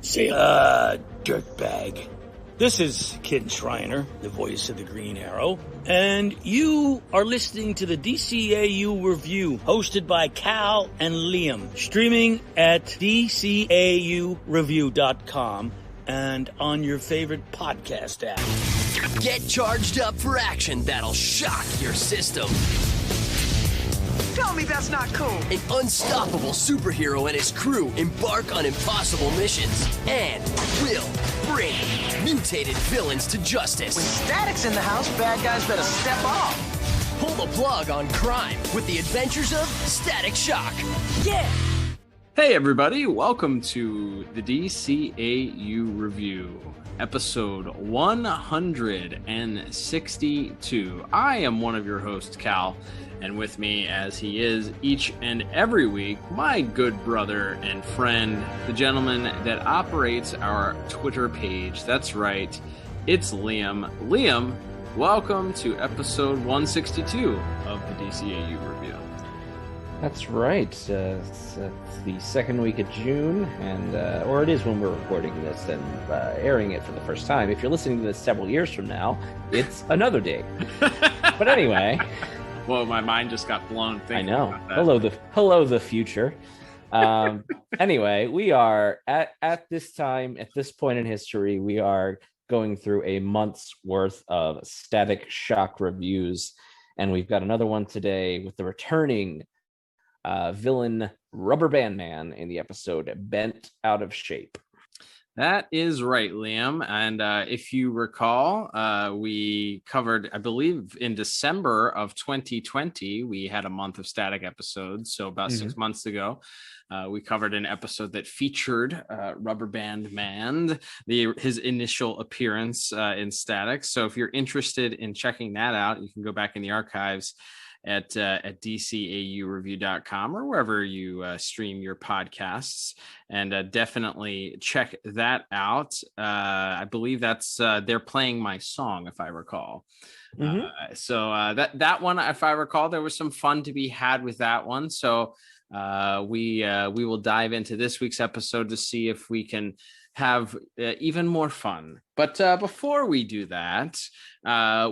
Say, dirtbag. This is Kid Shriner, the voice of the Green Arrow, and you are listening to the DCAU Review, hosted by Cal and Liam, streaming at DCAUreview.com and on your favorite podcast app. Get charged up for action that'll shock your system. Tell me that's not cool. An unstoppable superhero and his crew embark on impossible missions and will bring mutated villains to justice. When Static's in the house, bad guys better step off. Pull the plug on crime with the adventures of Static Shock. Yeah! Hey everybody, welcome to the DCAU Review, episode 162. I am one of your hosts, Cal, and with me, as he is each and every week, my good brother and friend, the gentleman that operates our Twitter page. That's right, it's Liam. Liam, welcome to episode 162 of the DCAU Review. That's right. It's the second week of June, and or it is when we're recording this and airing it for the first time. If you're listening to this several years from now, it's another day. But anyway... Well, my mind just got blown. I know. Hello, the future. Anyway, we are at this time, at this point in history, we are going through a month's worth of Static Shock reviews, and we've got another one today with the returning villain Rubberband Man in the episode Bent Out of Shape. That is right, Liam. And if you recall, we covered, I believe, in December of 2020, we had a month of Static episodes. So about 6 months ago, we covered an episode that featured Rubberband Man, his initial appearance in Static. So if you're interested in checking that out, you can go back in the archives at DCAUreview.com or wherever you stream your podcasts, and definitely check that out. I believe that's they're playing my song, if I recall. So that one, if I recall, there was some fun to be had with that one. So we will dive into this week's episode to see if we can have even more fun. But before we do that,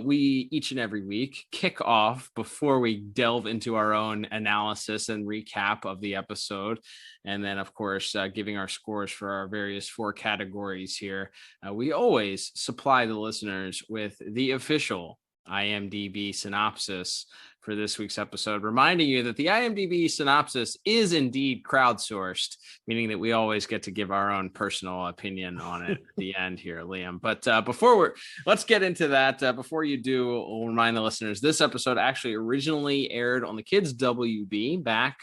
we each and every week kick off, before we delve into our own analysis and recap of the episode, and then of course giving our scores for our various 4 categories here, we always supply the listeners with the official IMDb synopsis for this week's episode, reminding you that the IMDb synopsis is indeed crowdsourced, meaning that we always get to give our own personal opinion on it at the end here, Liam. But let's get into that. Before you do, we'll remind the listeners, this episode actually originally aired on the Kids WB back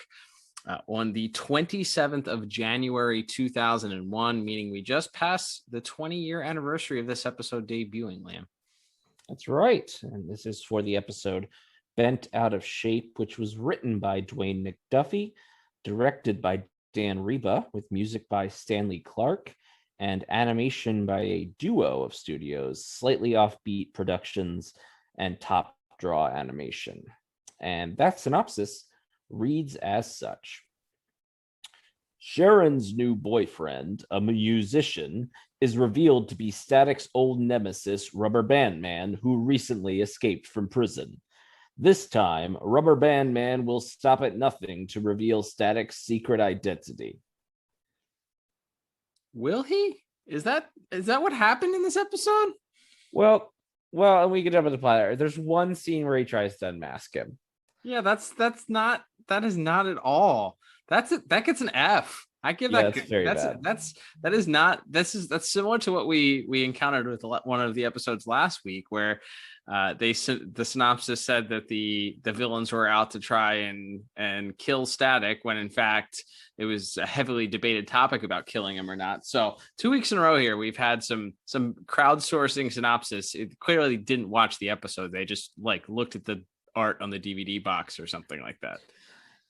on the 27th of January, 2001, meaning we just passed the 20-year anniversary of this episode debuting, Liam. That's right. And this is for the episode Bent Out of Shape, which was written by Dwayne McDuffie, directed by Dan Reba, with music by Stanley Clark, and animation by a duo of studios, Slightly Offbeat Productions and Top Draw Animation. And that synopsis reads as such. Sharon's new boyfriend, a musician, is revealed to be Static's old nemesis, Rubberband Man, who recently escaped from prison. This time, Rubberband Man will stop at nothing to reveal Static's secret identity. Will he? Is that what happened in this episode? Well, and we get up with the plot. There's one scene where he tries to unmask him. Yeah, that is not at all. That gets an F. I give that. That's similar to what we encountered with one of the episodes last week, where the synopsis said that the villains were out to try and kill Static, when in fact it was a heavily debated topic about killing him or not. So 2 weeks in a row here, we've had some crowdsourcing synopsis. It clearly didn't watch the episode. They just looked at the art on the DVD box or something like that.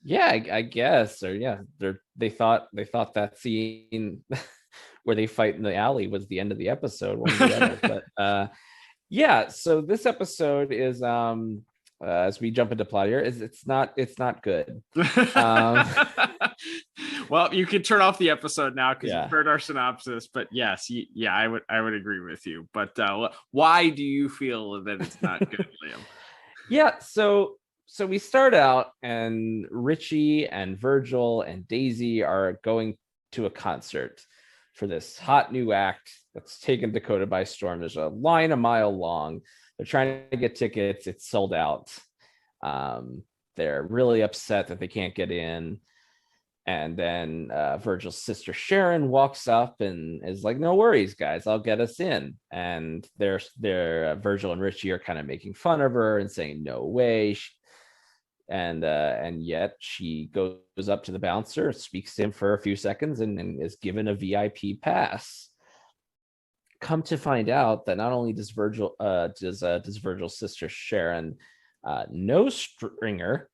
Yeah, I guess. Or yeah, they thought that scene where they fight in the alley was the end of the episode. One or the other. But yeah, so this episode is as we jump into plot here, is it's not good. Well, you can turn off the episode now because Yeah. you've heard our synopsis. But yes, I would agree with you. But why do you feel that it's not good, Liam? Yeah, so we start out, and Richie and Virgil and Daisy are going to a concert for this hot new act that's taken Dakota by storm. There's a line a mile long. They're trying to get tickets. It's sold out. They're really upset that they can't get in. And then Virgil's sister Sharon walks up and is like, "No worries, guys, I'll get us in." And they're Virgil and Richie are kind of making fun of her and saying, "No way." And yet she goes up to the bouncer, speaks to him for a few seconds, and is given a VIP pass. Come to find out that not only does Virgil's sister Sharon know Stringer,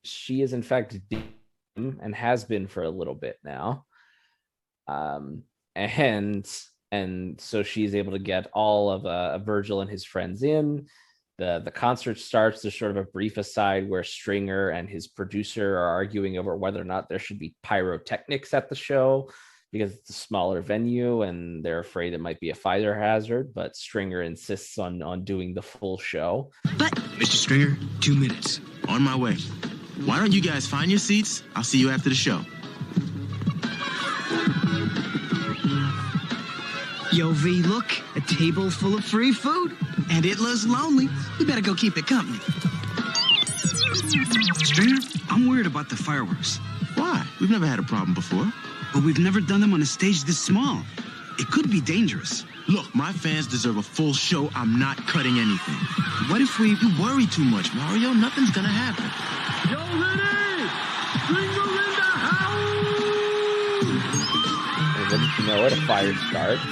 she is in fact and has been for a little bit now, and so she's able to get all of Virgil and his friends in. The concert starts. There's sort of a brief aside where Stringer and his producer are arguing over whether or not there should be pyrotechnics at the show, because it's a smaller venue and they're afraid it might be a fire hazard, but Stringer insists on doing the full show. But Mr. Stringer, 2 minutes. On my way. Why don't you guys find your seats? I'll see you after the show. Yo, V, look, a table full of free food. And it looks lonely. We better go keep it company. Stringer, I'm worried about the fireworks. Why? We've never had a problem before. But we've never done them on a stage this small. It could be dangerous. Look, my fans deserve a full show. I'm not cutting anything. What if we... You worry too much, Mario. Nothing's gonna happen. Yo, Vinny! Jingle in the house! And wouldn't you know it, a fire starts.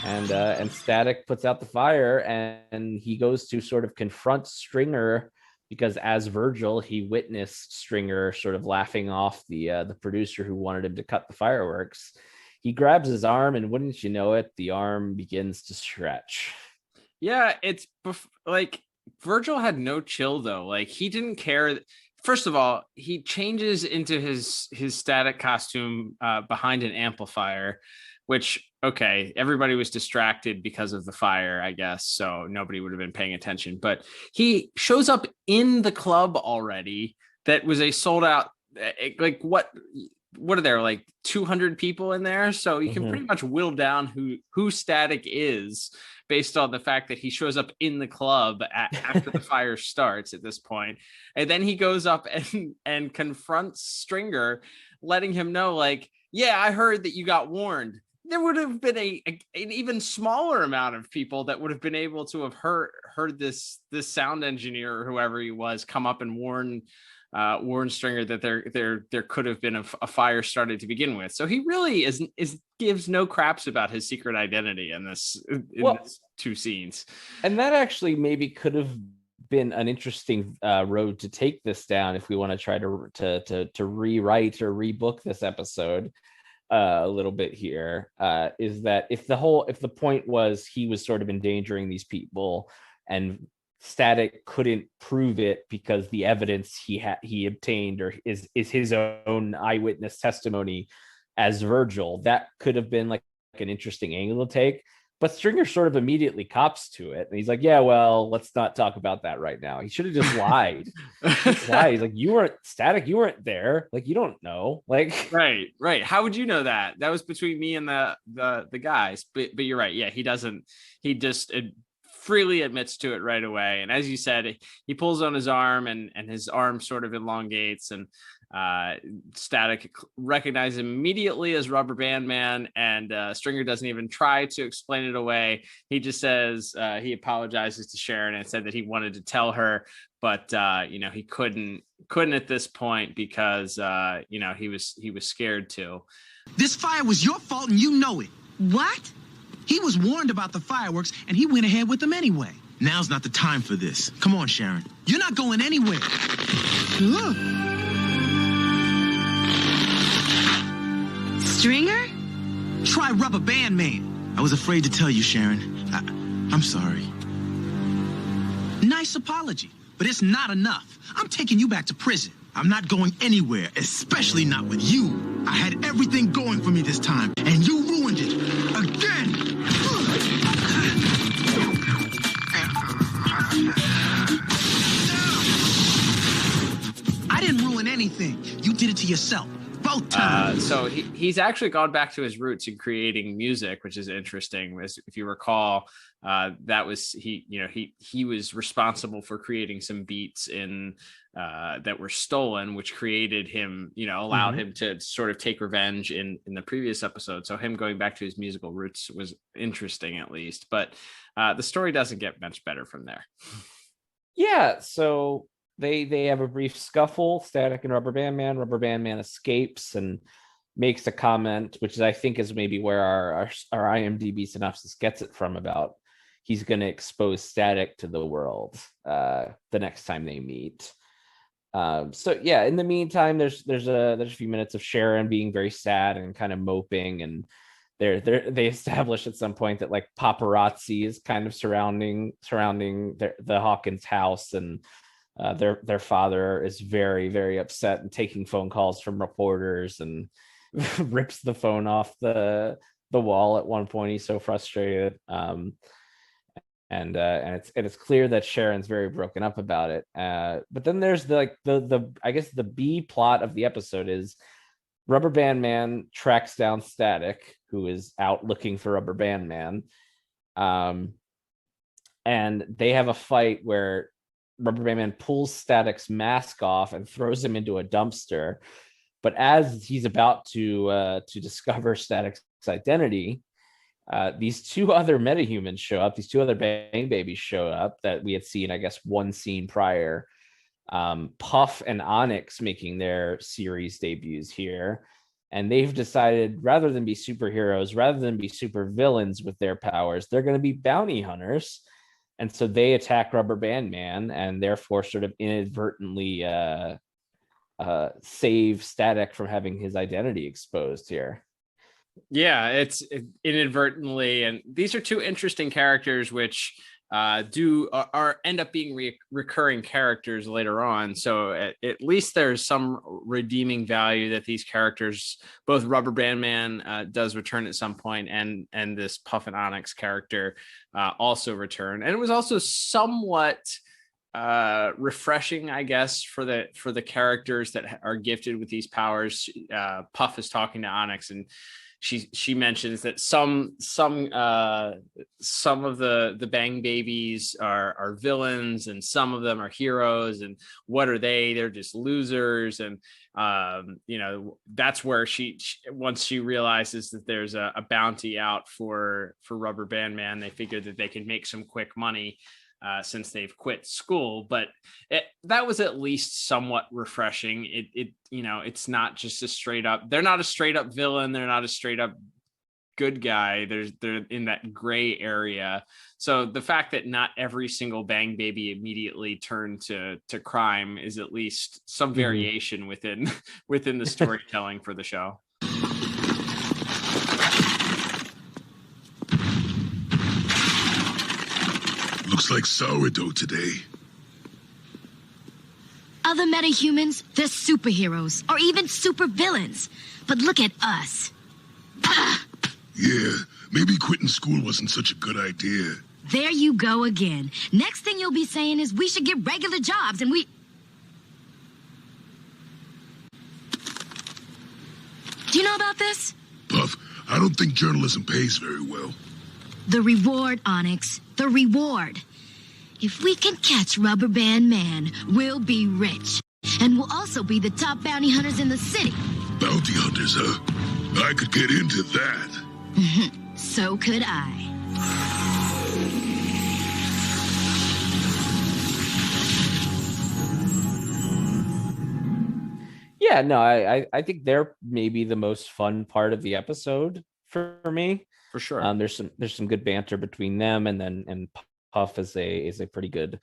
And Static puts out the fire, and he goes to sort of confront Stringer, because as Virgil, he witnessed Stringer sort of laughing off the producer who wanted him to cut the fireworks. He grabs his arm, and wouldn't you know it, the arm begins to stretch. Yeah, it's like Virgil had no chill though. Like, he didn't care. First of all, he changes into his Static costume behind an amplifier, which, okay, everybody was distracted because of the fire, I guess, so nobody would have been paying attention. But he shows up in the club already that was a sold out, like, what are there, like 200 people in there? So you can pretty much whittle down who Static is based on the fact that he shows up in the club after the fire starts at this point. And then he goes up and confronts Stringer, letting him know, like, yeah, I heard that you got warned. There would have been an even smaller amount of people that would have been able to have heard this sound engineer or whoever he was come up and warn Stringer that there could have been a fire started to begin with. So he really gives no craps about his secret identity in this two scenes. And that actually maybe could have been an interesting road to take this down if we want to try to rewrite or rebook this episode a little bit here, is that if the point was he was sort of endangering these people and Static couldn't prove it because the evidence he obtained or is his own eyewitness testimony as Virgil, that could have been like an interesting angle to take. But Stringer sort of immediately cops to it. And he's like, yeah, well, let's not talk about that right now. He should have just lied. He's like, you weren't Static. You weren't there. Like, you don't know. Like, right. How would you know that? That was between me and the guys. But you're right. Yeah, he doesn't. He just freely admits to it right away. And as you said, he pulls on his arm and his arm sort of elongates, and Static recognizes him immediately as Rubberband Man, and Stringer doesn't even try to explain it away. He just says he apologizes to Sharon and said that he wanted to tell her, but he couldn't at this point because he was scared to. This fire was your fault and you know it. What? He was warned about the fireworks and he went ahead with them anyway. Now's not the time for this. Come on, Sharon. You're not going anywhere. Stringer? Try Rubberband Man. I was afraid to tell you, Sharon. I'm sorry. Nice apology, but it's not enough. I'm taking you back to prison. I'm not going anywhere, especially not with you. I had everything going for me this time, and you ruined it. Again! I didn't ruin anything. You did it to yourself. Both times. So he's actually gone back to his roots in creating music, which is interesting. As if you recall, that was he was responsible for creating some beats in that were stolen, which created him, allowed him to sort of take revenge in the previous episode. So him going back to his musical roots was interesting, at least. But the story doesn't get much better from there. Yeah. So they have a brief scuffle, Static and Rubberband Man. Rubberband Man escapes and makes a comment, which I think is maybe where our IMDb synopsis gets it from, about he's going to expose Static to the world the next time they meet. So yeah, in the meantime, there's a few minutes of Sharon being very sad and kind of moping, and they establish at some point that like paparazzi is kind of surrounding the Hawkins house, and their father is very, very upset and taking phone calls from reporters and rips the phone off the wall at one point. He's so frustrated. And it's clear that Sharon's very broken up about it. But then there's the I guess the B plot of the episode is Rubberband Man tracks down Static, who is out looking for Rubberband Man. And they have a fight where Rubberband Man pulls Static's mask off and throws him into a dumpster. But as he's about to discover Static's identity, these two other metahumans show up. These two other Bang Babies show up that we had seen, I guess, one scene prior. Puff and Onyx making their series debuts here. And they've decided, rather than be superheroes, rather than be super villains with their powers, they're going to be bounty hunters. And so they attack Rubberband Man and therefore sort of inadvertently save Static from having his identity exposed here. Yeah, it's inadvertently, and these are two interesting characters which end up being recurring characters later on. So at least there's some redeeming value that these characters, both Rubberband Man does return at some point, and this Puff and Onyx character also return. And it was also somewhat refreshing, I guess, for the characters that are gifted with these powers. Puff is talking to Onyx, and she mentions that some of the Bang Babies are villains and some of them are heroes, and what are they? They're just losers. And that's where she once she realizes that there's a bounty out for Rubberband Man, they figure that they can make some quick money since they've quit school. But that was at least somewhat refreshing. It's not just they're not a straight up villain, they're not a straight up good guy. They're in that gray area. So the fact that not every single Bang Baby immediately turned to crime is at least some variation within the storytelling for the show. Looks like sourdough today. Other metahumans, they're superheroes or even supervillains. But look at us. Yeah, maybe quitting school wasn't such a good idea. There you go again. Next thing you'll be saying is we should get regular jobs and we... Do you know about this? Puff, I don't think journalism pays very well. The reward, Onyx. The reward. If we can catch Rubberband Man, we'll be rich. And we'll also be the top bounty hunters in the city. Bounty hunters, huh? I could get into that. So could I. Yeah, no, I think they're maybe the most fun part of the episode for me. For sure. There's some good banter between them, and Puff is a pretty good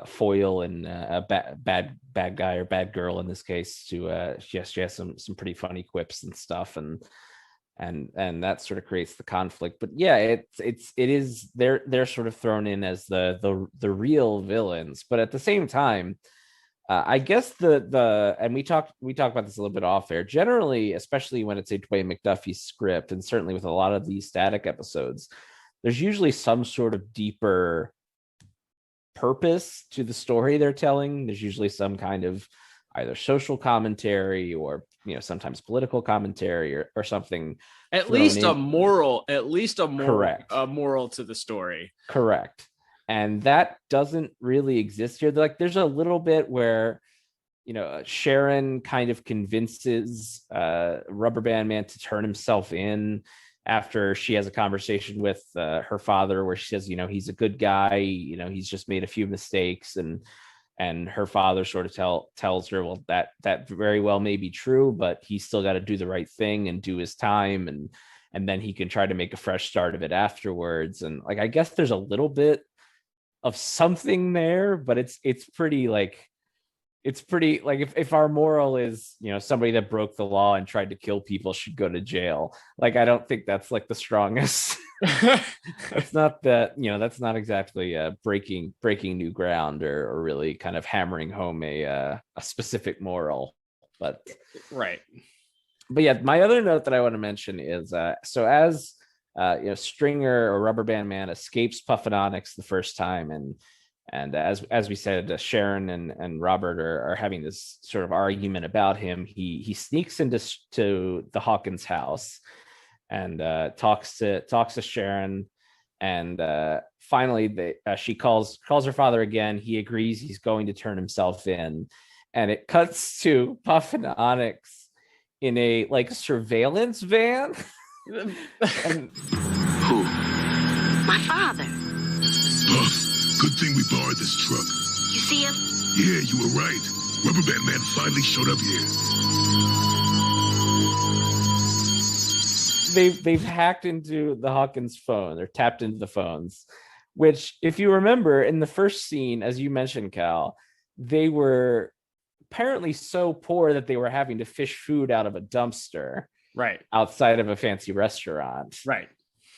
foil and a bad guy or bad girl in this case. She has some pretty funny quips and stuff, and and that sort of creates the conflict. But yeah, it is they're sort of thrown in as the real villains, but at the same time, I guess the and we talked about this a little bit off air. Generally, especially when it's a Dwayne McDuffie script, and certainly with a lot of these Static episodes, there's usually some sort of deeper purpose to the story they're telling. There's usually some kind of either social commentary or sometimes political commentary or something. At least a moral. Correct. A moral to the story. Correct. And that doesn't really exist here. Like, there's a little bit where Sharon kind of convinces Rubberband Man to turn himself in after she has a conversation with her father, where she says, he's a good guy, he's just made a few mistakes, and her father sort of tells her, well, that very well may be true, but he's still got to do the right thing and do his time, and then he can try to make a fresh start of it afterwards. And like, I guess there's a little bit of something there, but it's pretty like if our moral is somebody that broke the law and tried to kill people should go to jail, like I don't think that's like the strongest. It's not that that's not exactly breaking new ground or really kind of hammering home a specific moral. But right. But yeah, my other note that I want to mention is so as Stringer or Rubberband Man escapes Puffin Onyx the first time, and as we said, Sharon and Robert are having this sort of argument about him. He sneaks into the Hawkins house and talks to Sharon, and finally she calls her father again. He agrees he's going to turn himself in, and it cuts to Puffin Onyx in a surveillance van. Who? My father. Puff, good thing we borrowed this truck. You see him? Yeah, you were right. Rubberband Man finally showed up here. They've hacked into the Hawkins phone. They're tapped into the phones, which, if you remember, in the first scene, as you mentioned, Cal, they were apparently so poor that they were having to fish food out of a dumpster. Right. Outside of a fancy restaurant. Right.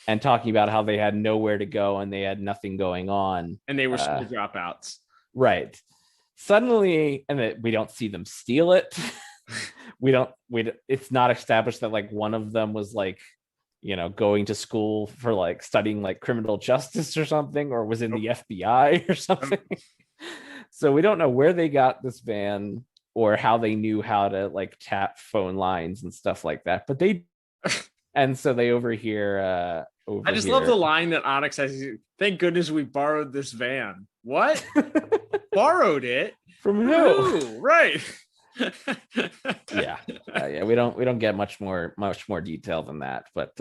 And talking about how they had nowhere to go and they had nothing going on. And they were school dropouts. Right. Suddenly, and we don't see them steal it. It's not established that one of them was going to school for studying criminal justice or something, or was in the FBI or something. So we don't know where they got this van or how they knew how to tap phone lines and stuff like that. But and so they overhear. I just love the line that Onyx has. Thank goodness we borrowed this van. What? Borrowed it? From who? Right. Yeah. We don't get much more detail than that. But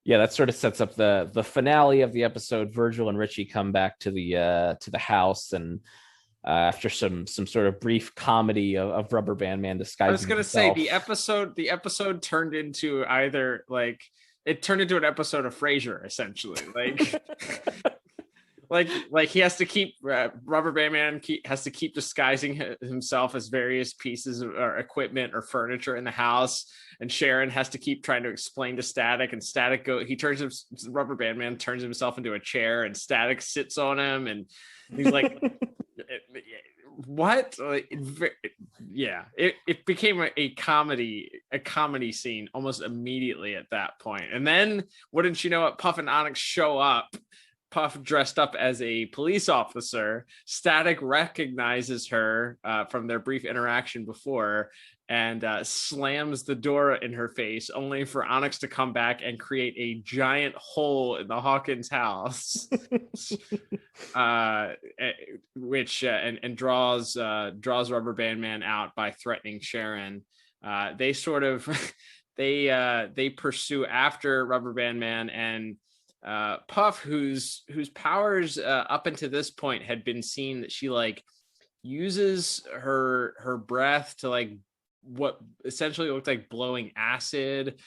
yeah, that sort of sets up the finale of the episode. Virgil and Richie come back to the house, and after some sort of brief comedy of Rubberband Man disguising. I was going to say the episode turned into either it turned into an episode of Frasier, essentially. Like he has to keep Rubberband Man has to keep disguising himself as various pieces of or equipment or furniture in the house, and Sharon has to keep trying to explain to Static, and Static Rubberband Man turns himself into a chair, and Static sits on him, and he's like. What? Yeah, it became a comedy scene almost immediately at that point. And then, wouldn't you know it, Puff and Onyx show up. Puff dressed up as a police officer. Static recognizes her from their brief interaction before, and slams the door in her face, only for Onyx to come back and create a giant hole in the Hawkins house, which and draws Rubberband Man out by threatening Sharon. They sort of they pursue after Rubberband Man, and Puff, whose powers up until this point had been seen that she uses her breath to what essentially looked like blowing acid,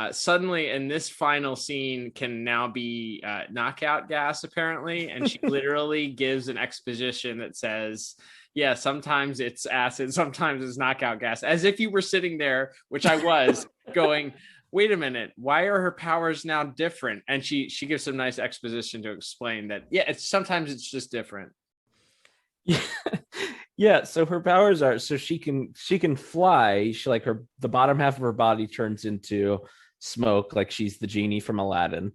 suddenly in this final scene can now be knockout gas apparently, and she literally gives an exposition that says, yeah, sometimes it's acid, sometimes it's knockout gas, as if you were sitting there, which I was, going, wait a minute, why are her powers now different? And she gives some nice exposition to explain that, yeah, sometimes it's just different. Yeah, so her powers are so she can fly. She like the bottom half of her body turns into smoke, like she's the genie from Aladdin.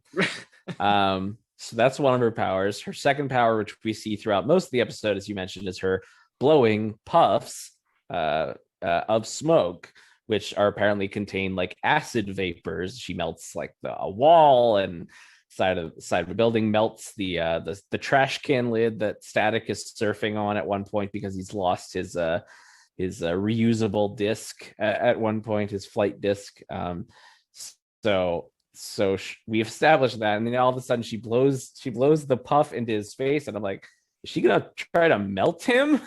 So that's one of her powers. Her second power, which we see throughout most of the episode, as you mentioned, is her blowing puffs of smoke, which are apparently contain like acid vapors. She melts like a wall, and side of a building, melts the trash can lid that Static is surfing on at one point because he's lost his reusable disc at one point, his flight disc. So we established that, and then all of a sudden she blows the puff into his face, and I'm like, is she gonna try to melt him?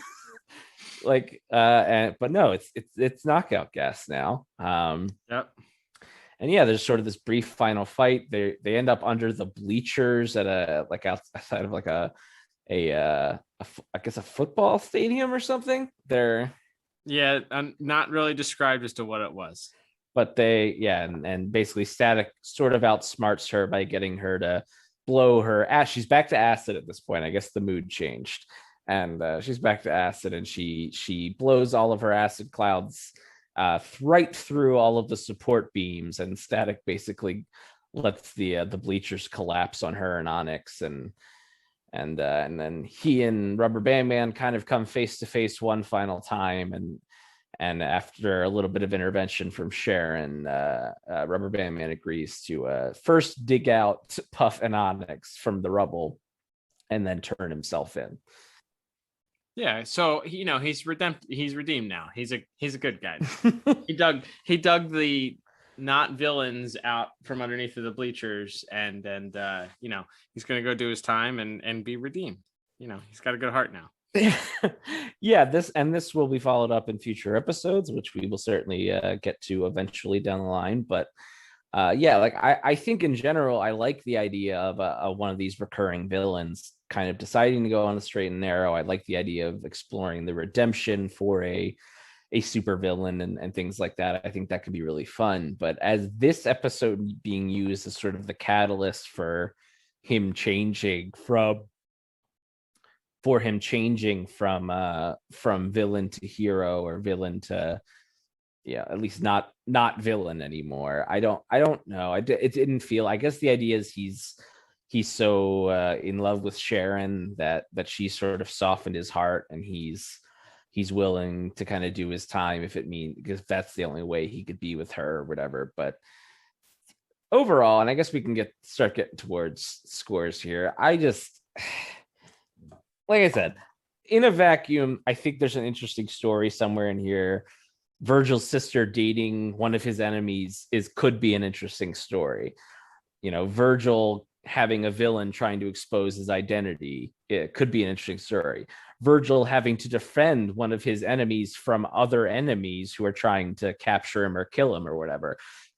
But no, it's knockout gas now. Yep. And yeah, there's sort of this brief final fight. They end up under the bleachers at outside of I guess a football stadium or something. They're not really described as to what it was. But and basically Static sort of outsmarts her by getting her to blow her ass. She's back to acid at this point. I guess the mood changed, and she's back to acid, and she blows all of her acid clouds right through all of the support beams, and Static basically lets the bleachers collapse on her and Onyx, and then he and Rubberband Man kind of come face to face one final time, and after a little bit of intervention from Sharon, Rubberband Man agrees to first dig out Puff and Onyx from the rubble, and then turn himself in. Yeah, so he's redeemed now. He's a good guy. he dug the not villains out from underneath of the bleachers, and he's gonna go do his time and be redeemed. He's got a good heart now. Yeah, this will be followed up in future episodes, which we will certainly get to eventually down the line. But I think in general, I like the idea of one of these recurring villains kind of deciding to go on the straight and narrow. I like the idea of exploring the redemption for a super villain and things like that. I think that could be really fun. But as this episode being used as sort of the catalyst for him changing from villain to hero, or villain to at least not villain anymore. I don't know. It didn't feel. I guess the idea is he's so in love with Sharon that she sort of softened his heart, and he's willing to kind of do his time because that's the only way he could be with her or whatever. But overall, and I guess we can start getting towards scores here. I just, like I said, in a vacuum, I think there's an interesting story somewhere in here. Virgil's sister dating one of his enemies could be an interesting story. Virgil having a villain trying to expose his identity, it could be an interesting story. Virgil having to defend one of his enemies from other enemies who are trying to capture him or kill him or whatever.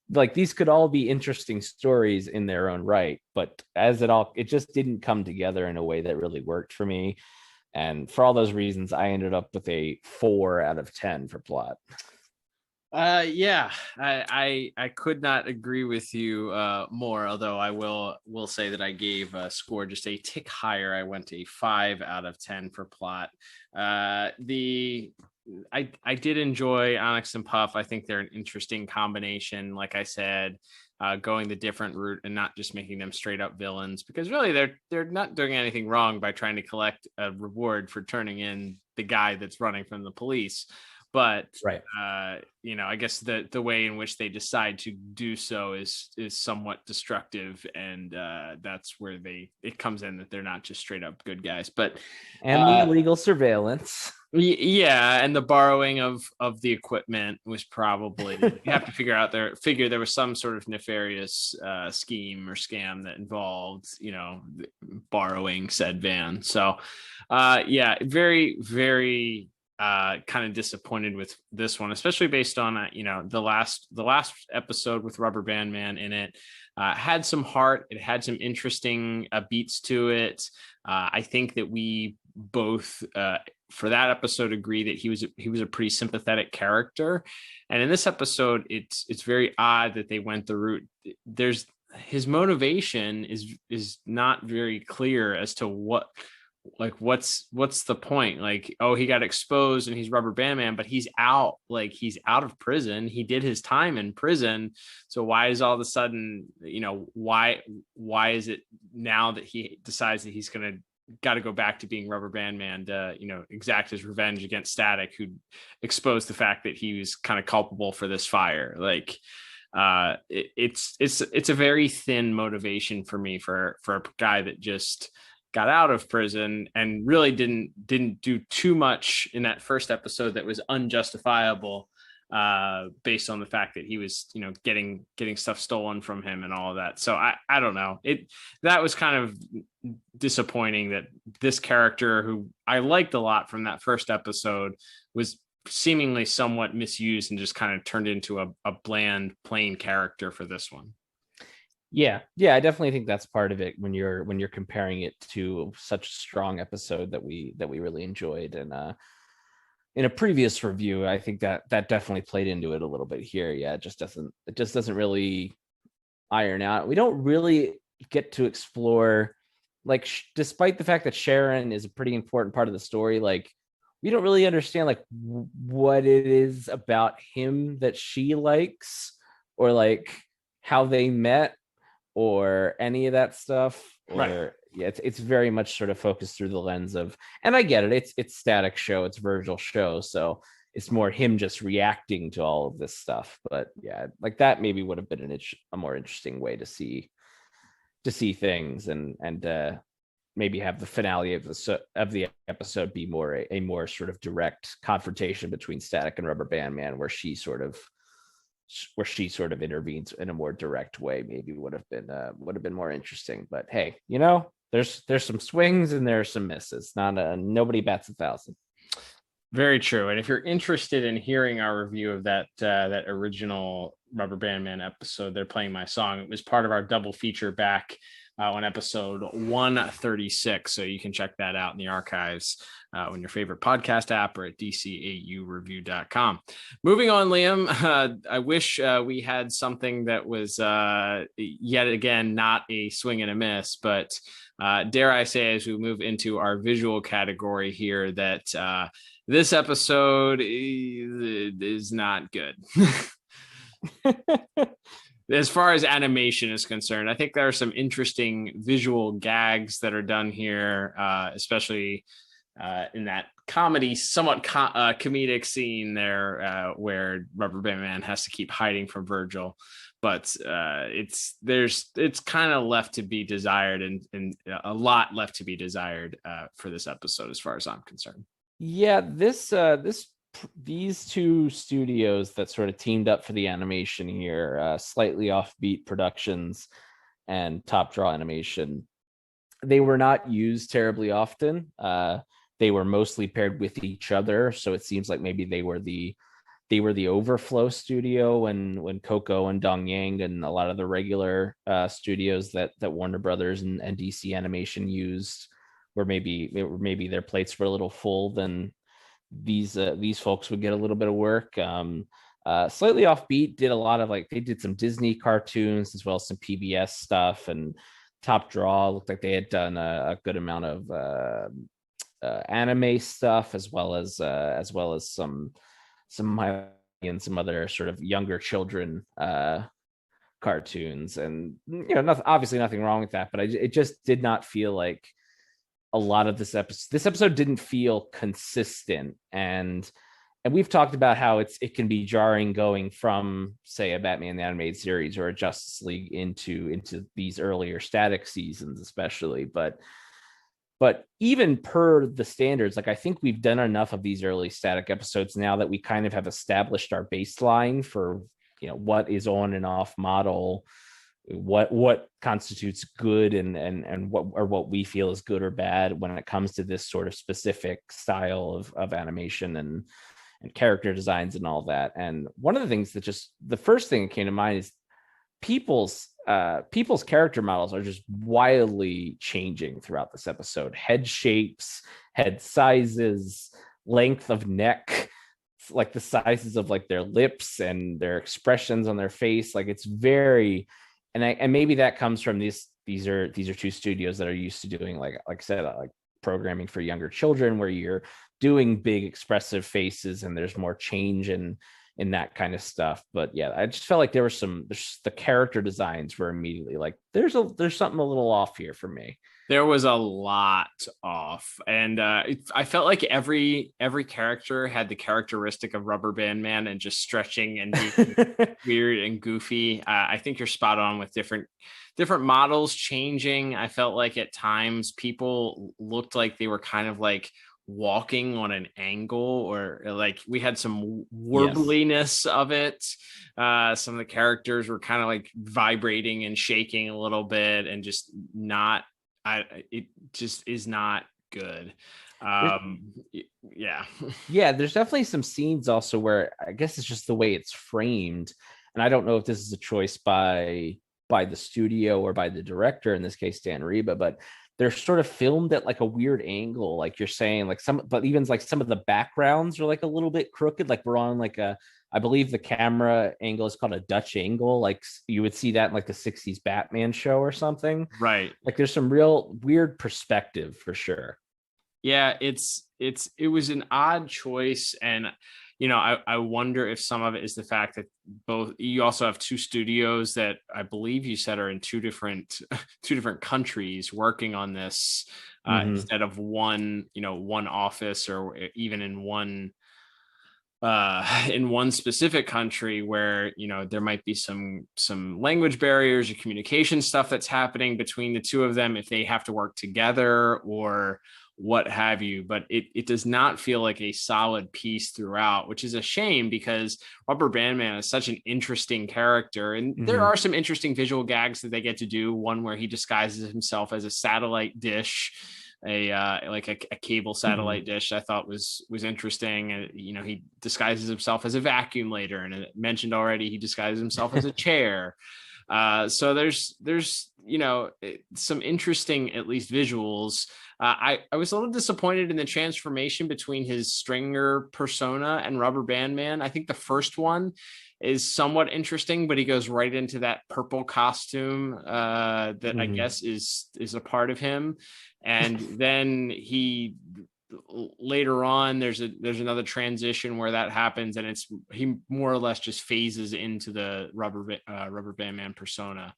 Like, these could all be interesting stories in their own right, but it just didn't come together in a way that really worked for me. And for all those reasons, I ended up with a 4 out of 10 for plot. I could not agree with you more, although I will say that I gave a score just a tick higher. I went to a 5 out of 10 for plot. I did enjoy Onyx and Puff. I think they're an interesting combination, like I said, going the different route and not just making them straight up villains, because really they're not doing anything wrong by trying to collect a reward for turning in the guy that's running from the police. But right. I guess the way in which they decide to do so is somewhat destructive, and that's where it comes in that they're not just straight up good guys. But the illegal surveillance. Yeah, and the borrowing of the equipment was probably, you have to figure there was some sort of nefarious scheme or scam that involved borrowing said van. So very, very kind of disappointed with this one, especially based on the last episode with Rubberband Man in it. Had some heart. It had some interesting beats to it. I think that we both for that episode agree that he was a pretty sympathetic character. And in this episode, it's very odd that they went the route. There's his motivation is not very clear as to what's the point. Like, oh, he got exposed and he's Rubberband Man, but he's out of prison. He did his time in prison. So why is all of a sudden, why is it now that he decides that he's got to go back to being Rubberband Man to, exact his revenge against Static, who exposed the fact that he was kind of culpable for this fire. Like, it's a very thin motivation for me for a guy that just got out of prison and really didn't do too much in that first episode that was unjustifiable, based on the fact that he was, getting stuff stolen from him and all of that. So I don't know. That was kind of disappointing that this character, who I liked a lot from that first episode, was seemingly somewhat misused and just kind of turned into a bland, plain character for this one. Yeah, I definitely think that's part of it when you're comparing it to such a strong episode that we really enjoyed. And in a previous review, I think that definitely played into it a little bit here. Yeah, it just doesn't really iron out. We don't really get to explore, like, despite the fact that Sharon is a pretty important part of the story, like, we don't really understand like what it is about him that she likes, or like how they met, or any of that stuff. Right. Yeah, it's very much sort of focused through the lens of, and I get it, it's Static's show, it's Virgil's show, so it's more him just reacting to all of this stuff. But yeah, like that maybe would have been a more interesting way to see things, and maybe have the finale of the episode be a more sort of direct confrontation between Static and Rubberband Man, where she sort of intervenes in a more direct way. Maybe would have been more interesting. But hey, there's some swings and there's some misses. Nobody bats 1,000. Very true. And if you're interested in hearing our review of that original Rubberband Man episode, They're Playing My Song, it was part of our double feature back on episode 136. So you can check that out in the archives on your favorite podcast app or at DCAUreview.com. Moving on, Liam, I wish we had something that was yet again not a swing and a miss, but dare I say, as we move into our visual category here, that this episode is not good. As far as animation is concerned, I think there are some interesting visual gags that are done here, especially in that comedy, somewhat comedic scene there where Rubberband Man has to keep hiding from Virgil. But it's kind of left to be desired, and a lot left to be desired for this episode, as far as I'm concerned. Yeah, these two studios that sort of teamed up for the animation here, Slightly Offbeat Productions and Top Draw Animation, they were not used terribly often. They were mostly paired with each other, so it seems like maybe they were the overflow studio when Coco and Dong Yang and a lot of the regular studios that Warner Brothers and DC Animation used were maybe their plates were a little full, then these folks would get a little bit of work. Slightly Offbeat did a lot of, like, they did some Disney cartoons as well as some PBS stuff, and Top Draw looked like they had done a good amount of anime stuff, as well as some and some other sort of younger children cartoons. And obviously nothing wrong with that, but it just did not feel like a lot of this episode didn't feel consistent. And we've talked about how it can be jarring going from, say, a Batman the Animated Series or a Justice League into these earlier Static seasons, especially. But even per the standards, like, I think we've done enough of these early Static episodes now that we kind of have established our baseline for, what is on and off model, what constitutes good and what we feel is good or bad when it comes to this sort of specific style of animation and character designs and all that. And one of the things that the first thing that came to mind is people's character models are just wildly changing throughout this episode. Head shapes head sizes, length of neck, like the sizes of like their lips and their expressions on their face. Like it's very, and maybe that comes from these are two studios that are used to doing like I said, like programming for younger children, where you're doing big expressive faces and there's more change in that kind of stuff. But yeah, I just felt like there's the character designs were immediately like there's something a little off here for me. There was a lot off, and I felt like every character had the characteristic of Rubberband Man and just stretching and being weird and goofy. I think you're spot on with different models changing. I felt like at times people looked like they were kind of like walking on an angle, or like we had some warbliness of it. Some of the characters were kind of like vibrating and shaking a little bit, and just not. It just is not good. Yeah. There's definitely some scenes also where I guess it's just the way it's framed, and I don't know if this is a choice by the studio or by the director, in this case Dan Reba, but they're sort of filmed at like a weird angle, like you're saying, like but even like some of the backgrounds are like a little bit crooked, like we're on like I believe the camera angle is called a Dutch angle. Like you would see that in like the 60s Batman show or something. Right. Like there's some real weird perspective for sure. Yeah, it was an odd choice. And, I wonder if some of it is the fact that you also have two studios that I believe you said are in two different countries working on this instead of one office, or even in one specific country where there might be some language barriers or communication stuff that's happening between the two of them if they have to work together or what have you. But it does not feel like a solid piece throughout, which is a shame, because Rubberband Man is such an interesting character, and there are some interesting visual gags that they get to do. One where he disguises himself as a satellite dish, a cable satellite dish, I thought was interesting. And he disguises himself as a vacuum later, and it mentioned already he disguises himself as a chair. So there's some interesting, at least visuals. I was a little disappointed in the transformation between his Stringer persona and Rubberband Man. I think the first one is somewhat interesting, but he goes right into that purple costume that I guess is a part of him. And then he later on there's another transition where that happens, and he more or less just phases into the Rubberband Man persona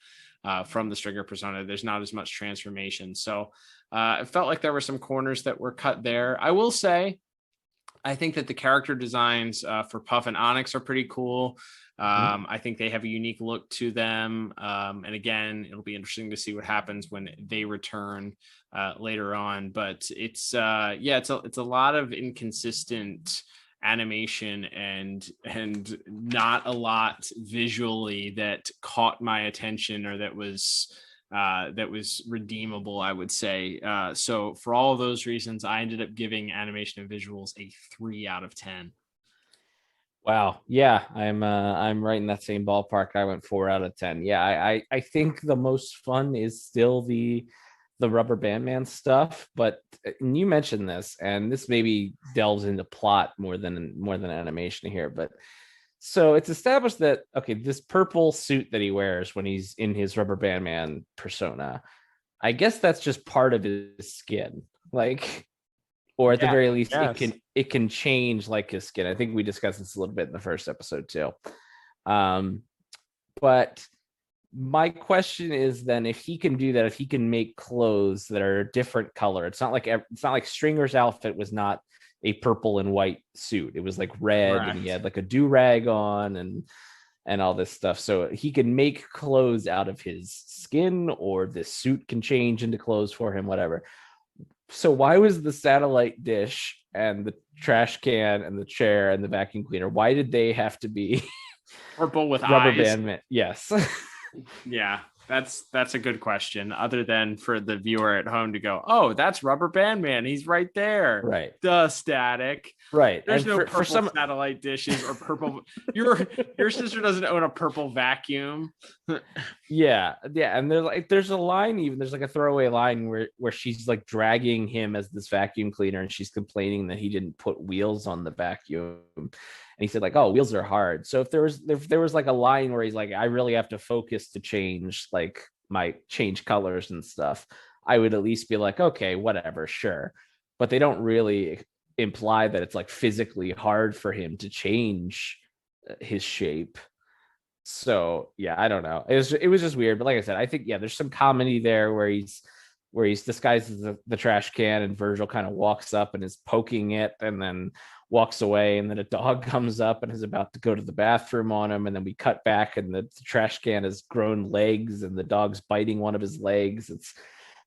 from the Stringer persona. There's not as much transformation, so it felt like there were some corners that were cut there. I will say I think that the character designs for Puff and Onyx are pretty cool. I think they have a unique look to them. And again, it'll be interesting to see what happens when they return later on. But it's a lot of inconsistent animation and not a lot visually that caught my attention or that was redeemable, I would say. So for all of those reasons, I ended up giving animation and visuals a 3 out of 10. Wow. Yeah, I'm right in that same ballpark. I went 4 out of 10. Yeah, I think the most fun is still the Rubberband Man stuff, but you mentioned this, and this maybe delves into plot more than animation here. But so it's established that this purple suit that he wears when he's in his Rubberband Man persona, I guess that's just part of his skin, like. Or at the very least, it can change like his skin. I think we discussed this a little bit in the first episode too. But my question is then, if he can do that, if he can make clothes that are a different color, it's not like Stringer's outfit was not a purple and white suit. It was like red, and he had like a do-rag on and all this stuff. So he can make clothes out of his skin, or this suit can change into clothes for him, whatever. So why was the satellite dish and the trash can and the chair and the vacuum cleaner, why did they have to be purple with Rubberband eyes? Man? Yes. Yeah. That's a good question. Other than for the viewer at home to go, oh, that's Rubberband Man. He's right there. Right. Duh, Static. Right. There's And no for purple some satellite dishes or purple. Your sister doesn't own a purple vacuum. yeah. And there's a line, even there's like a throwaway line where she's like dragging him as this vacuum cleaner, and she's complaining that he didn't put wheels on the vacuum. And he said like, oh, wheels are hard. So if there was like a line where he's like, I really have to focus to change like my change colors and stuff, I would at least be like, okay, whatever, sure. But they don't really imply that it's like physically hard for him to change his shape. So yeah, I don't know. It was just weird. But like I said, I think there's some comedy there where he's disguised as the trash can, and Virgil kind of walks up and is poking it and then walks away, and then a dog comes up and is about to go to the bathroom on him, and then we cut back and the trash can has grown legs and the dog's biting one of his legs. It's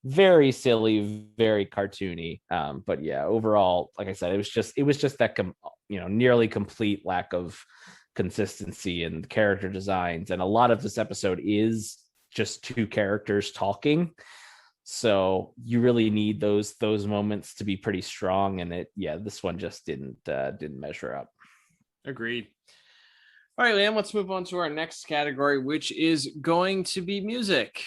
very silly, very cartoony. But yeah, overall, like I said, it was just that nearly complete lack of consistency in character designs, and a lot of this episode is just two characters talking. So you really need those moments to be pretty strong, and this one just didn't measure up. Agreed. All right, Liam, let's move on to our next category, which is going to be music.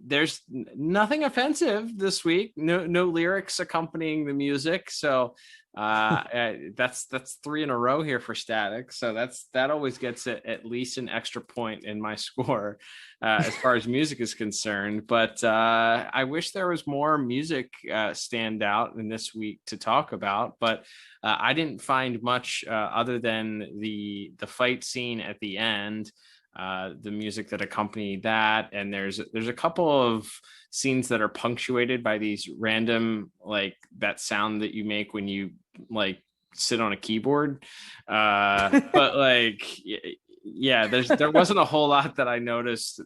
There's nothing offensive this week. No lyrics accompanying the music. So that's 3 in a row here for Static. So that always gets at least an extra point in my score as far as music is concerned. But I wish there was more music stand out in this week to talk about. But I didn't find much other than the fight scene at the end, the music that accompanied that, and there's a couple of scenes that are punctuated by these random, like that sound that you make when you like sit on a keyboard. But like, yeah, there wasn't a whole lot that I noticed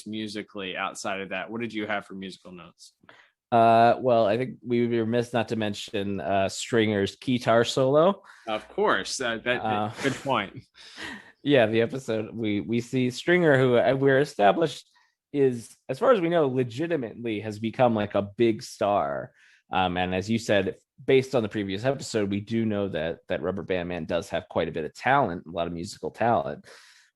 musically outside of that. What did you have for musical notes? Well, I think we would be remiss not to mention Stringer's Keytar solo. Of course, good point. Yeah, the episode we see Stringer, who we're established is, as far as we know, legitimately has become like a big star. And as you said, based on the previous episode, we do know that Rubberband Man does have quite a bit of talent, a lot of musical talent.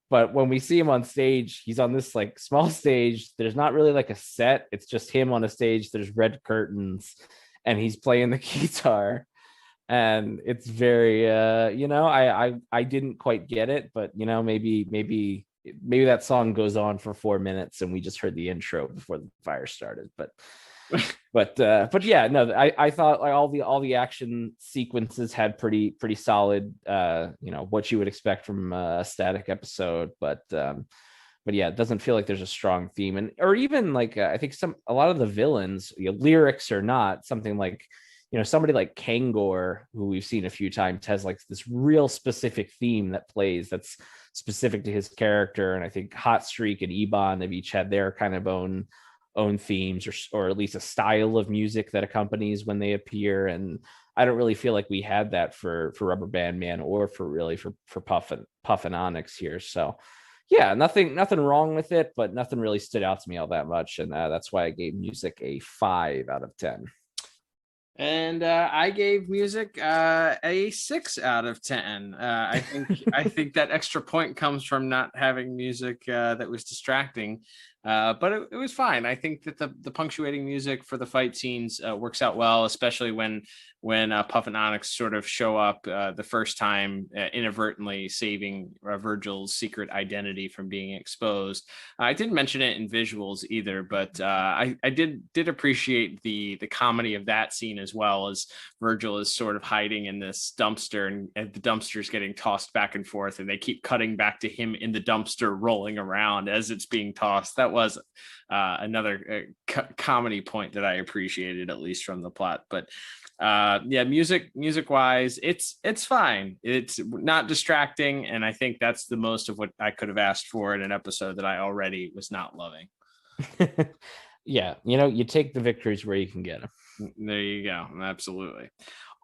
But when we see him on stage, he's on this like small stage. There's not really like a set. It's just him on a stage. There's red curtains and he's playing the guitar. And it's very, I didn't quite get it, but maybe that song goes on for 4 minutes and we just heard the intro before the fire started. But yeah, no, I thought like all the action sequences had pretty solid, what you would expect from a Static episode. But yeah, it doesn't feel like there's a strong theme, or even like I think a lot of the villains, lyrics or not, something like, somebody like Kangor, who we've seen a few times, has like this real specific theme that plays that's specific to his character. And I think Hot Streak and Ebon have each had their kind of own themes, or at least a style of music that accompanies when they appear. And I don't really feel like we had that for Rubberband Man or for Puff and Onyx here. So yeah, nothing wrong with it, but nothing really stood out to me all that much. And that's why I gave music a 5 out of 10. And I gave music a 6 out of 10. I think that extra point comes from not having music that was distracting. But it was fine. I think that the punctuating music for the fight scenes works out well, especially when Puff and Onyx sort of show up the first time, inadvertently saving Virgil's secret identity from being exposed. I didn't mention it in visuals either, but I did appreciate the comedy of that scene, as well as Virgil is sort of hiding in this dumpster, and the dumpster's getting tossed back and forth, and they keep cutting back to him in the dumpster rolling around as it's being tossed. That was another comedy point that I appreciated, at least from the plot. But yeah, music wise, it's fine. It's not distracting, and I think that's the most of what I could have asked for in an episode that I already was not loving. Yeah, you take the victories where you can get them. There you go. Absolutely.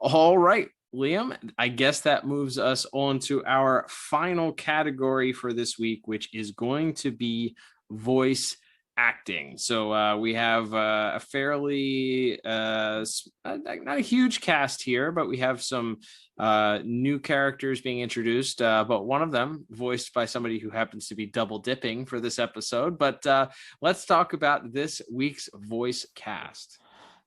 All right, Liam, I guess that moves us on to our final category for this week, which is going to be voice acting. So we have a fairly not a huge cast here, but we have some new characters being introduced, but one of them voiced by somebody who happens to be double dipping for this episode. But let's talk about this week's voice cast.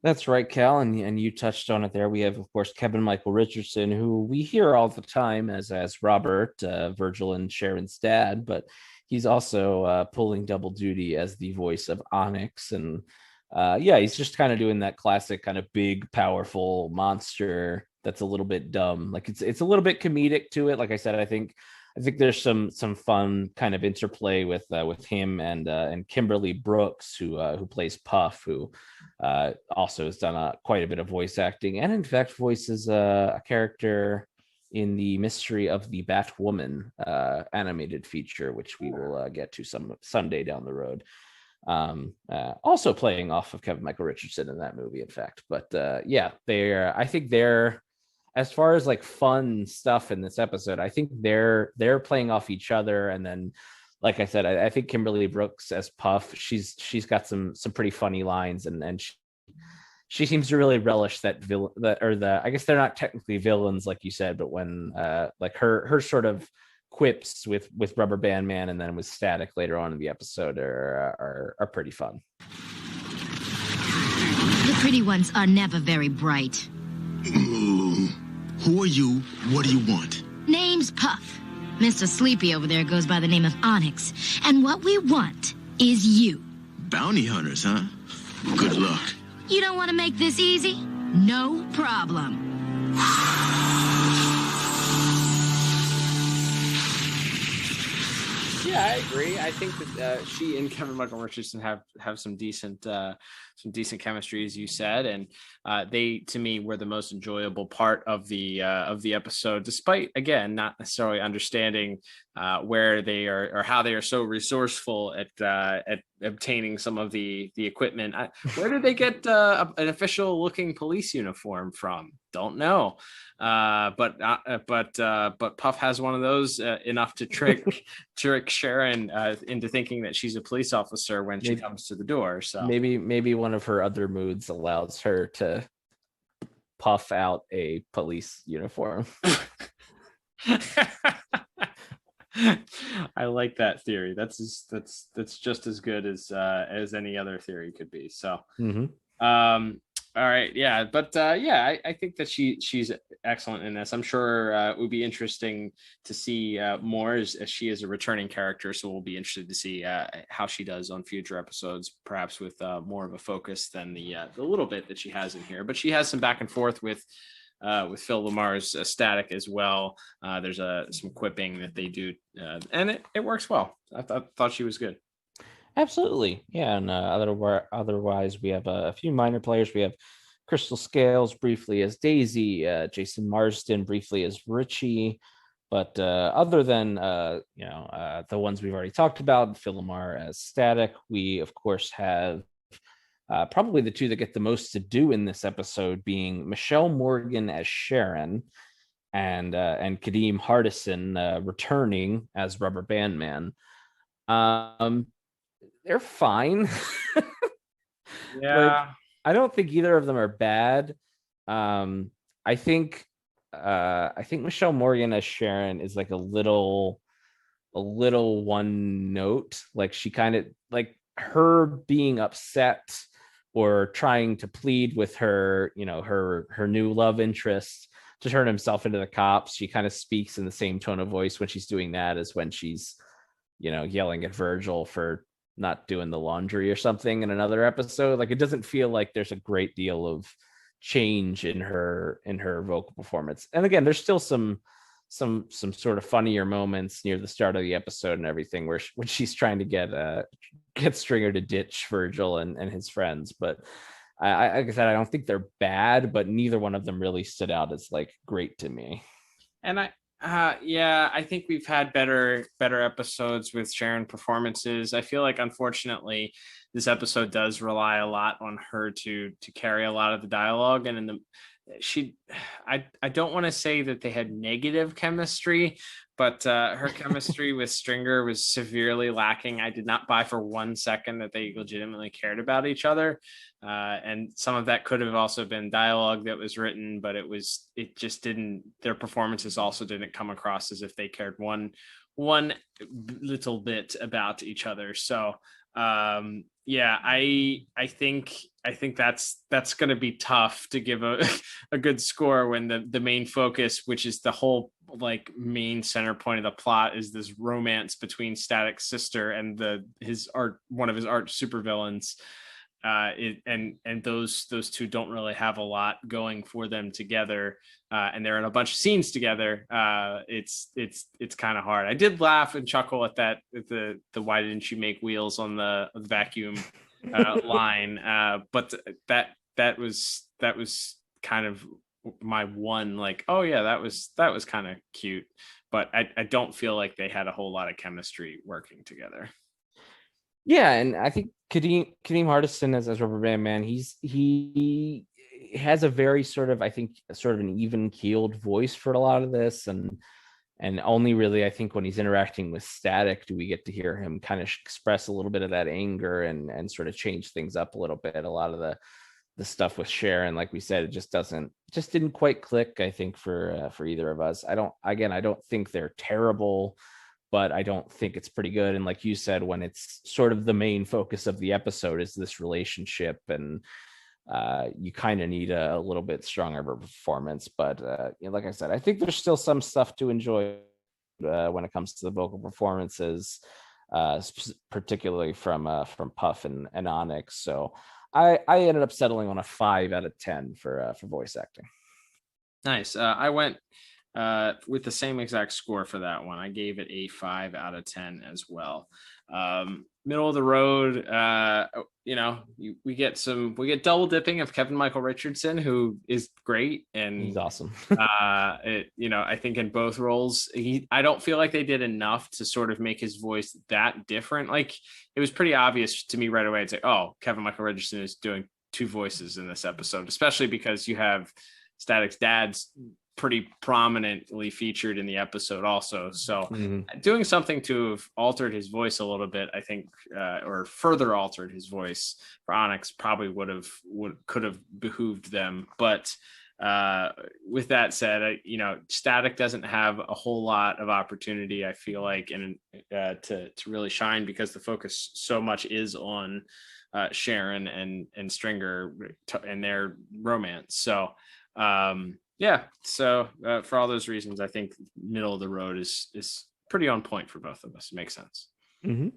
That's right, Cal, and you touched on it there. We have, of course, Kevin Michael Richardson, who we hear all the time as Robert, Virgil and Sharon's dad, but he's also pulling double duty as the voice of Onyx. And he's just kind of doing that classic kind of big, powerful monster that's a little bit dumb. Like it's a little bit comedic to it. Like I said, I think there's some fun kind of interplay with him and Kimberly Brooks, who plays Puff, who also has done quite a bit of voice acting, and in fact voices a character in the Mystery of the Bat-Woman animated feature, which we will get to someday down the road. Also playing off of Kevin Michael Richardson in that movie, in fact. But I think they're, as far as like fun stuff in this episode, I think they're playing off each other. And then, like I said, I think Kimberly Brooks as Puff, she's got some pretty funny lines, and she seems to really relish that I guess they're not technically villains like you said, but when like her sort of quips with Rubberband Man and then with Static later on in the episode are pretty fun. The pretty ones are never very bright. Who are you? What do you want? Name's Puff. Mr. Sleepy over there goes by the name of Onyx. And what we want is you. Bounty hunters, huh? Good luck. You don't want to make this easy? No problem. Yeah, I agree. I think that she and Kevin Michael Richardson have some decent chemistry, as you said, and they, to me, were the most enjoyable part of the episode, despite, again, not necessarily understanding where they are or how they are so resourceful at obtaining some of the equipment. Where did they get an official looking police uniform from? Don't know. But Puff has one of those enough to trick Sharon into thinking that she's a police officer when she comes to the door. So maybe one of her other moods allows her to puff out a police uniform. I like that theory. That's just as good as any other theory could be. So, all right, yeah, but I think that she's excellent in this. I'm sure it would be interesting to see more as she is a returning character. So we'll be interested to see how she does on future episodes, perhaps with more of a focus than the little bit that she has in here. But she has some back and forth with Phil Lamar's Static as well. There's some quipping that they do, and it works well. I thought she was good. Absolutely, yeah. And otherwise, we have a few minor players. We have Crystal Scales briefly as Daisy, Jason Marsden briefly as Richie. But other than the ones we've already talked about, Phil Lamar as Static, we of course have probably the two that get the most to do in this episode, being Michelle Morgan as Sharon and Kadeem Hardison returning as Rubberband Man. They're fine. Yeah. I don't think either of them are bad. I think Michelle Morgan as Sharon is like a little one note. Like she kind of, like, her being upset or trying to plead with her, her new love interest to turn himself into the cops. She kind of speaks in the same tone of voice when she's doing that as when she's, yelling at Virgil for not doing the laundry or something in another episode. Like, it doesn't feel like there's a great deal of change in her vocal performance. And again, there's still some sort of funnier moments near the start of the episode and everything when she's trying to get Stringer to ditch Virgil and his friends. But like I said, I don't think they're bad, but neither one of them really stood out as like great to me. And I think we've had better episodes with Sharon performances. I feel like, unfortunately, this episode does rely a lot on her to carry a lot of the dialogue, and I don't want to say that they had negative chemistry, but her chemistry with Stringer was severely lacking. I did not buy for 1 second that they legitimately cared about each other. And some of that could have also been dialogue that was written, but it just didn't, their performances also didn't come across as if they cared one little bit about each other. So yeah, I think that's going to be tough to give a good score when the main focus, which is the whole like main center point of the plot, is this romance between Static's sister and one of his arch supervillains. And those two don't really have a lot going for them together, and they're in a bunch of scenes together. It's kind of hard. I did laugh and chuckle at the why didn't you make wheels on the vacuum line, but that was kind of my one, like, oh yeah, that was kind of cute, but I don't feel like they had a whole lot of chemistry working together. Yeah, and I think Kadeem Hardison as Rubberband Man, he has a very sort of an even keeled voice for a lot of this, and only really I think when he's interacting with Static do we get to hear him kind of express a little bit of that anger and sort of change things up a little bit. A lot of the stuff with Sharon, like we said, it just didn't quite click, I think, for either of us. I don't think they're terrible, but I don't think it's pretty good. And like you said, when it's sort of the main focus of the episode is this relationship, and you kind of need a little bit stronger of a performance. But like I said, I think there's still some stuff to enjoy when it comes to the vocal performances, particularly from Puff and Onyx. So I ended up settling on a 5 out of 10 for voice acting. Nice. I went with the same exact score for that one. I gave it a 5 out of 10 as well. Middle of the road, we get double dipping of Kevin Michael Richardson, who is great, and he's awesome. I think in both roles, I don't feel like they did enough to sort of make his voice that different. Like, it was pretty obvious to me right away. It's like, oh, Kevin Michael Richardson is doing two voices in this episode, especially because you have Static's dad's pretty prominently featured in the episode also. So doing something to have altered his voice a little bit, I think, or further altered his voice for Onyx probably could have behooved them. But with that said, Static doesn't have a whole lot of opportunity, I feel like, and to really shine, because the focus so much is on Sharon and Stringer and their romance. So so for all those reasons, I think middle of the road is pretty on point for both of us. It makes sense. Mm-hmm.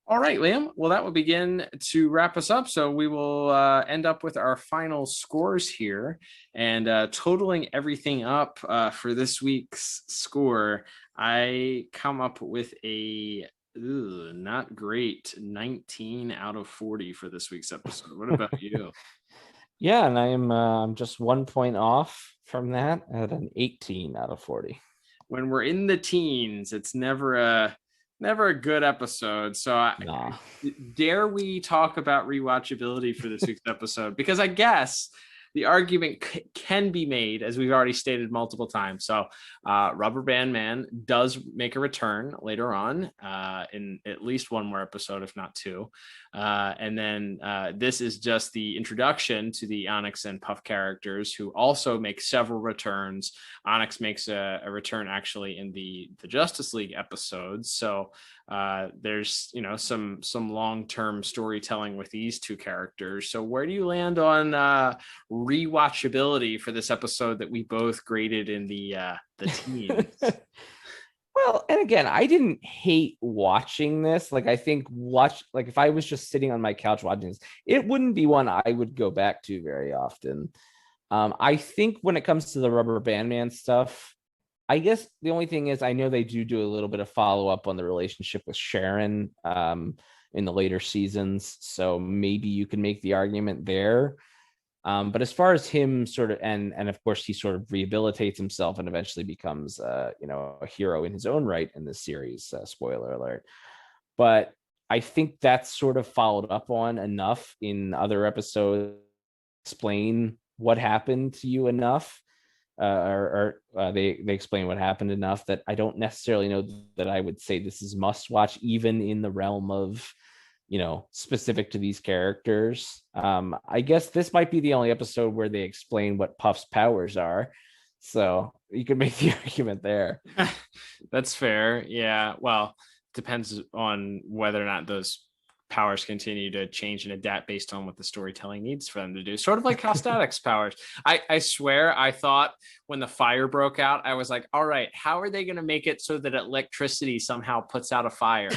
All right, Liam. Well, that will begin to wrap us up. So we will end up with our final scores here, and totaling everything up for this week's score, I come up with a not great 19 out of 40 for this week's episode. What about you? Yeah, and I'm just 1 point off from that at an 18 out of 40. When we're in the teens, it's never a good episode. So dare we talk about rewatchability for this week's episode? Because I guess the argument can be made, as we've already stated multiple times. So Rubberband Man does make a return later on in at least one more episode, if not two. And then this is just the introduction to the Onyx and Puff characters, who also make several returns. Onyx makes a return actually in the Justice League episodes. So there's some long-term storytelling with these two characters. So where do you land on rewatchability for this episode that we both graded in the teens? Well, and again, I didn't hate watching this. Like, I think if I was just sitting on my couch watching this, it wouldn't be one I would go back to very often. I think when it comes to the Rubberband Man stuff, I guess the only thing is I know they do a little bit of follow-up on the relationship with Sharon in the later seasons. So maybe you can make the argument there. But as far as him sort of, and of course he sort of rehabilitates himself and eventually becomes, a hero in his own right in this series, spoiler alert. But I think that's sort of followed up on enough in other episodes, explain what happened to you enough, they explain what happened enough that I don't necessarily know that I would say this is must watch, even in the realm of, specific to these characters. I guess this might be the only episode where they explain what Puff's powers are, so you could make the argument there. That's fair. Yeah, well, depends on whether or not those powers continue to change and adapt based on what the storytelling needs for them to do, sort of like how Static's powers. I swear I thought when the fire broke out, I was like, all right, how are they going to make it so that electricity somehow puts out a fire?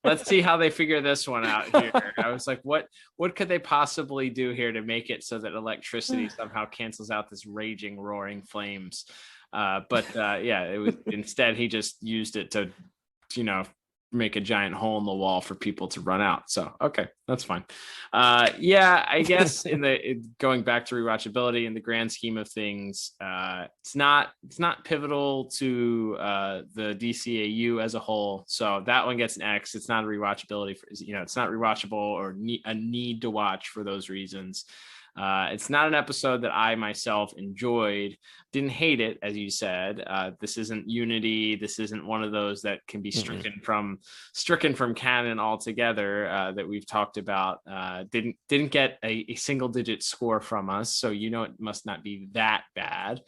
Let's see how they figure this one out here. I was like, what could they possibly do here to make it so that electricity somehow cancels out this raging, roaring flames? Yeah, it was, instead he just used it to, make a giant hole in the wall for people to run out. So, okay, that's fine. Yeah, I guess going back to rewatchability in the grand scheme of things, it's not pivotal to the DCAU as a whole. So that one gets an X. It's not a rewatchability it's not rewatchable or a need to watch for those reasons. It's not an episode that I myself enjoyed. Didn't hate it, as you said. This isn't Unity. This isn't one of those that can be stricken from canon altogether that we've talked about. Didn't get a single digit score from us, so it must not be that bad.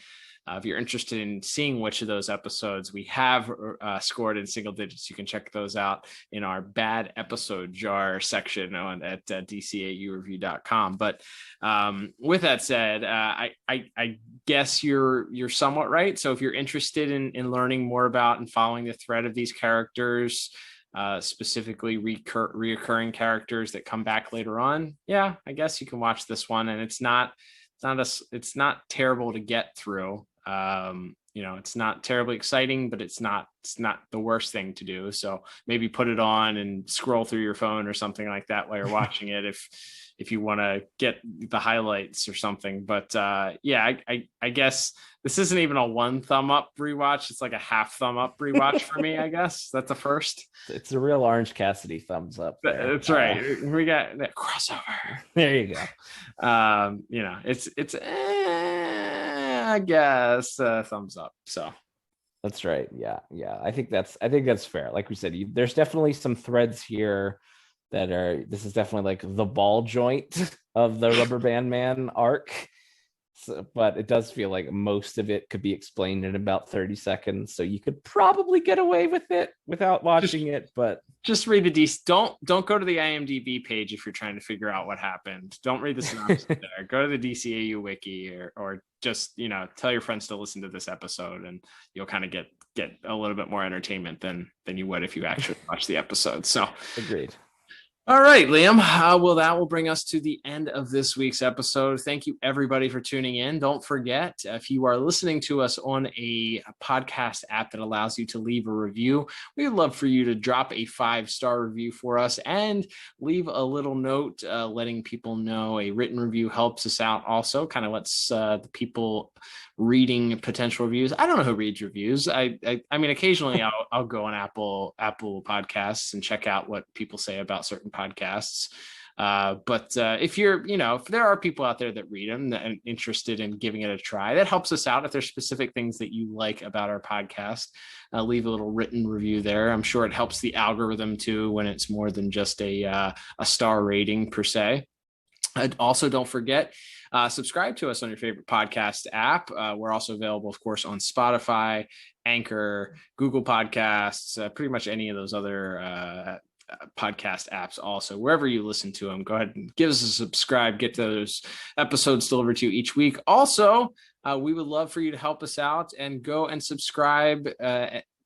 If you're interested in seeing which of those episodes we have scored in single digits, you can check those out in our bad episode jar section at DCAUreview.com. But with that said, I guess you're somewhat right. So if you're interested in learning more about and following the thread of these characters, specifically reoccurring characters that come back later on, yeah, I guess you can watch this one. And it's not terrible to get through. It's not terribly exciting, but it's not the worst thing to do. So maybe put it on and scroll through your phone or something like that while you're watching it if you want to get the highlights or something. But yeah, I guess this isn't even a 1 thumb up rewatch. It's like a half thumb up rewatch for me, I guess. That's a first. It's a real Orange Cassidy thumbs up there. That's right. We got that crossover. There you go. It's I guess thumbs up. So that's right. Yeah. I think that's fair. Like we said, there's definitely some threads here this is definitely like the ball joint of the Rubberband Man arc. So, but it does feel like most of it could be explained in about 30 seconds. So you could probably get away with it without watching it, but just read the don't go to the IMDb page if you're trying to figure out what happened. Don't read the synopsis there. Go to the DCAU wiki or just, tell your friends to listen to this episode and you'll kind of get a little bit more entertainment than you would if you actually watch the episode. So agreed. All right, Liam. Well, that will bring us to the end of this week's episode. Thank you, everybody, for tuning in. Don't forget, if you are listening to us on a podcast app that allows you to leave a review, we would love for you to drop a 5-star review for us and leave a little note letting people know. A written review helps us out also, kind of lets the people reading potential reviews. I don't know who reads reviews. I mean, occasionally I'll go on Apple Podcasts and check out what people say about certain podcasts. But if if there are people out there that read them and interested in giving it a try, that helps us out. If there's specific things that you like about our podcast, leave a little written review there. I'm sure it helps the algorithm too when it's more than just a star rating per se. And also, don't forget, subscribe to us on your favorite podcast app. We're also available, of course, on Spotify, Anchor, Google Podcasts, pretty much any of those other podcast apps. Also, wherever you listen to them, go ahead and give us a subscribe. Get those episodes delivered to you each week. Also, we would love for you to help us out and go and subscribe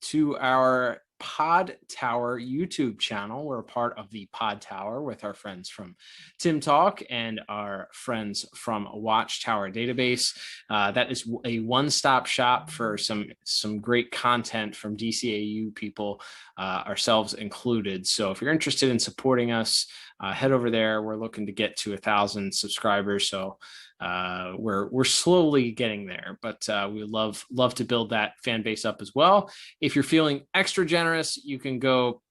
to our Pod Tower YouTube channel. We're a part of the Pod Tower with our friends from Tim Talk and our friends from Watchtower Database. That is a one-stop shop for some great content from DCAU people, ourselves included. So if you're interested in supporting us, head over there. We're looking to get to 1,000 subscribers. So we're slowly getting there, but we love to build that fan base up as well. If you're feeling extra generous, you can go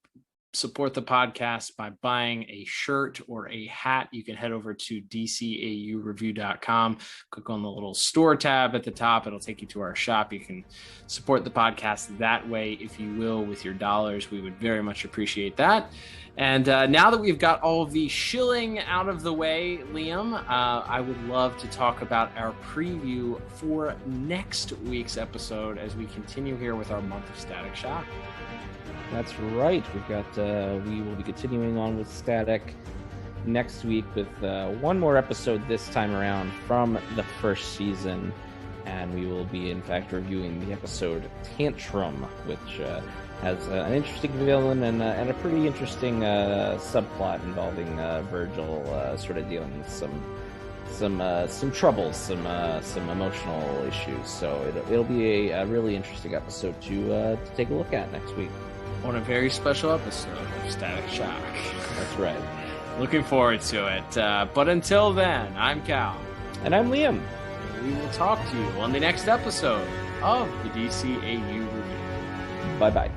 support the podcast by buying a shirt or a hat, you can head over to DCAUreview.com, click on the little store tab at the top. It'll take you to our shop. You can support the podcast that way, if you will, with your dollars. We would very much appreciate that. And now that we've got all of the shilling out of the way, Liam, I would love to talk about our preview for next week's episode as we continue here with our month of Static Shock. That's right. We've got we will be continuing on with Static next week with one more episode this time around from the first season, and we will be in fact reviewing the episode Tantrum, which has an interesting villain and a pretty interesting subplot involving Virgil sort of dealing with some troubles, some emotional issues. So it'll be a really interesting episode to take a look at next week on a very special episode of Static Shock. That's right. Looking forward to it. But until then, I'm Cal. And I'm Liam. And we will talk to you on the next episode of the DCAU Review. Bye-bye.